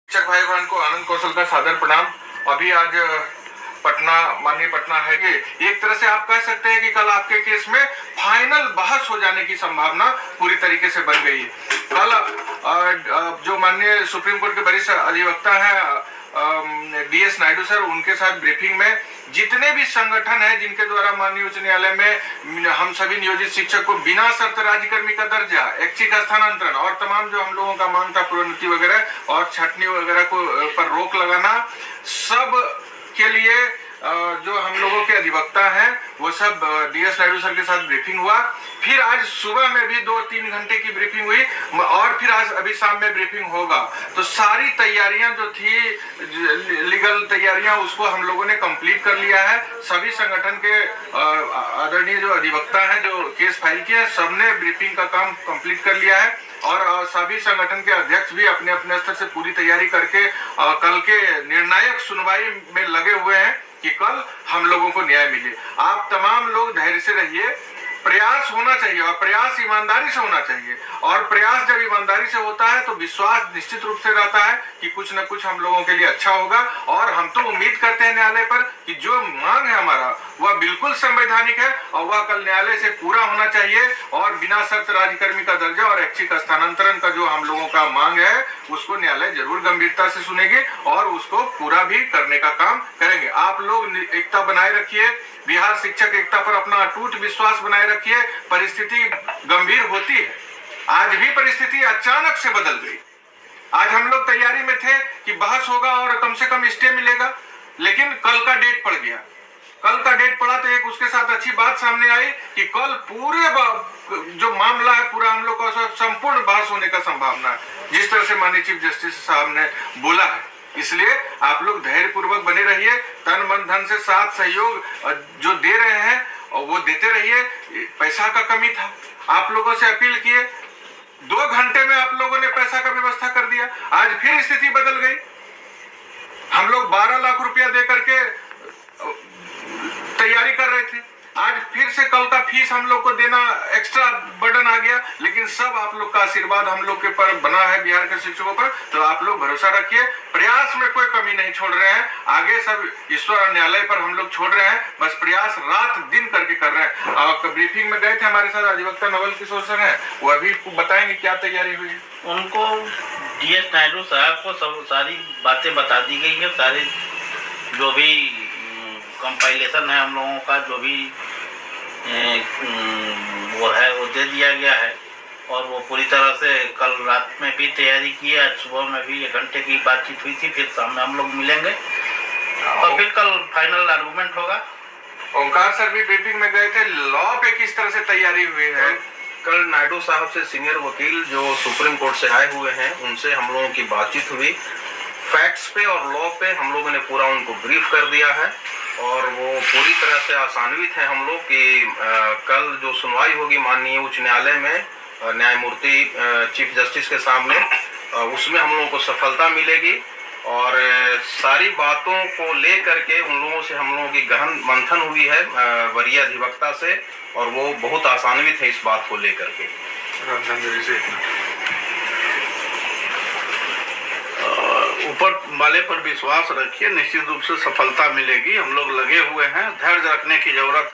शिक्षक भाई बहन को आनंद कौशल का सादर प्रणाम। अभी आज पटना, माननीय पटना है कि एक तरह से आप कह सकते हैं कि कल आपके केस में फाइनल बहस हो जाने की संभावना पूरी तरीके से बन गई है। कल जो माननीय सुप्रीम कोर्ट के वरिष्ठ अधिवक्ता हैं DS नायडू सर, उनके साथ ब्रीफिंग में जितने भी संगठन है जिनके द्वारा माननीय उच्च न्यायालय में हम सभी नियोजित शिक्षक को बिना शर्त राज्यकर्मी का दर्जा, ऐच्छिक स्थानांतरण और तमाम जो हम लोगों का मांग था प्रोन्नति वगैरह और छटनी वगैरह को पर रोक लगाना, सब के लिए जो हम लोगों के अधिवक्ता हैं वो सब DS नायडू सर के साथ ब्रीफिंग हुआ। फिर आज सुबह में भी 2-3 घंटे की ब्रीफिंग हुई और फिर आज अभी शाम में ब्रीफिंग होगा। तो सारी तैयारियां जो थी, लीगल तैयारियां, उसको हम लोगों ने कंप्लीट कर लिया है। सभी संगठन के आदरणीय जो अधिवक्ता हैं जो केस फाइल किए, सबने ब्रीफिंग का काम कंप्लीट कर लिया है और सभी संगठन के अध्यक्ष भी अपने अपने स्तर से पूरी तैयारी करके कल के निर्णायक सुनवाई में लगे हुए हैं कि कल हम लोगों को न्याय मिले। आप तमाम लोग धैर्य से रहिए, प्रयास होना चाहिए और प्रयास ईमानदारी से होना चाहिए, और प्रयास जब ईमानदारी से होता है तो विश्वास निश्चित रूप से रहता है कि कुछ न कुछ हम लोगों के लिए अच्छा होगा। और हम तो उम्मीद करते हैं न्यायालय पर कि जो मांग है हमारा वह बिल्कुल संवैधानिक है और वह कल न्यायालय से पूरा होना चाहिए, और बिना शर्त राज्यकर्मी का दर्जा और ऐच्छिक स्थानांतरण का जो हम लोगों का मांग है उसको न्यायालय जरूर गंभीरता से सुनेगी और उसको पूरा भी करने का काम करेंगे। आप लोग एकता बनाए रखिए, बिहार शिक्षक एकता पर अपना अटूट विश्वास बनाए रखिए। परिस्थिति गंभीर होती है, आज भी परिस्थिति अचानक से बदल गई। आज हम लोग तैयारी में थे कि बहस होगा और कम से कम स्टे मिलेगा, लेकिन कल का डेट पड़ गया। कल का डेट पड़ा तो एक उसके साथ अच्छी बात सामने आई कि कल पूरे जो मामला है पूरा हम लोग का संपूर्ण बहस होने का संभावना है, जिस तरह से माननीय चीफ जस्टिस साहब ने बोला है। इसलिए आप लोग धैर्य पूर्वक बने रहिए, तन मन धन से साथ सहयोग जो दे रहे हैं और वो देते रहिए। पैसा का कमी था, आप लोगों से अपील किए, 2 घंटे में आप लोगों ने पैसा का व्यवस्था कर दिया। आज फिर स्थिति बदल गई। हम लोग 12 लाख रुपया दे करके तैयारी कर रहे थे, आज फिर से कल का फीस हम लोग को देना एक्स्ट्रा बर्डन आ गया। लेकिन सब आप लोग का आशीर्वाद हम लोग के पर बना है, बिहार के शिक्षकों पर। तो आप लोग भरोसा रखिए, प्रयास में कोई कमी नहीं छोड़ रहे हैं। आगे सब ईश्वर और न्यायालय पर हम लोग छोड़ रहे हैं, बस प्रयास रात दिन करके कर रहे हैं। और ब्रीफिंग में गए थे हमारे साथ अधिवक्ता नवल किशोर सर हैं, वो अभी बताएंगे क्या तैयारी हुई। उनको DS नायडू साहब को सब सारी बातें बता दी गई है, सारे जो भी कंपाइलेशन है हम लोगों का, जो भी वो है वो दे दिया गया है। और वो पूरी तरह से कल रात में भी तैयारी की है, आज सुबह में भी 1 घंटे की बातचीत हुई थी, फिर शाम में हम लोग मिलेंगे और फिर कल फाइनल आर्गूमेंट होगा। ओंकार सर भी ब्रीफिंग में गए थे, लॉ पे किस तरह से तैयारी हुई है? कल नायडू साहब से सीनियर वकील जो सुप्रीम कोर्ट से आए हुए हैं उनसे हम लोगों की बातचीत हुई। फैक्ट्स पे और लॉ पे हम लोगों ने पूरा उनको ब्रीफ कर दिया है और वो पूरी तरह से आशान्वित हैं हम लोग कि कल जो सुनवाई होगी माननीय उच्च न्यायालय में न्यायमूर्ति चीफ जस्टिस के सामने, उसमें हम लोगों को सफलता मिलेगी। और सारी बातों को ले करके उन लोगों से हम लोगों की गहन मंथन हुई है वरीय अधिवक्ता से, और वो बहुत आशान्वित है इस बात को लेकर के। ऊपर वाले पर विश्वास रखिए, निश्चित रूप से सफलता मिलेगी। हम लोग लगे हुए हैं, धैर्य रखने की जरूरत